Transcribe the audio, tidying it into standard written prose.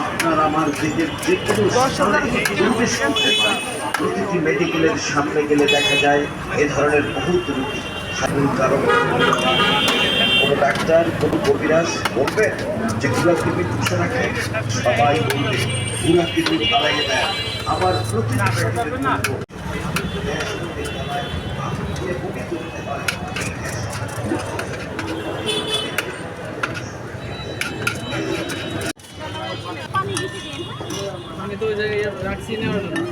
আপনার আমার দেশের যে কোনো প্রতিটি মেডিকেলের সামনে গেলে দেখা যায় এ ধরনের বহুত রোগী। কারণ কোনো ডাক্তার কোনো কবিরাজ বলবেন যে গুড়া কিডনি পুষে রাখে, সবাই বলবে গুড়া কিডনি ফালাইয়ে দেয়। আমার প্রতিটি আমি তো ওই জায়গায় রাখছি নেওয়ার জন্য।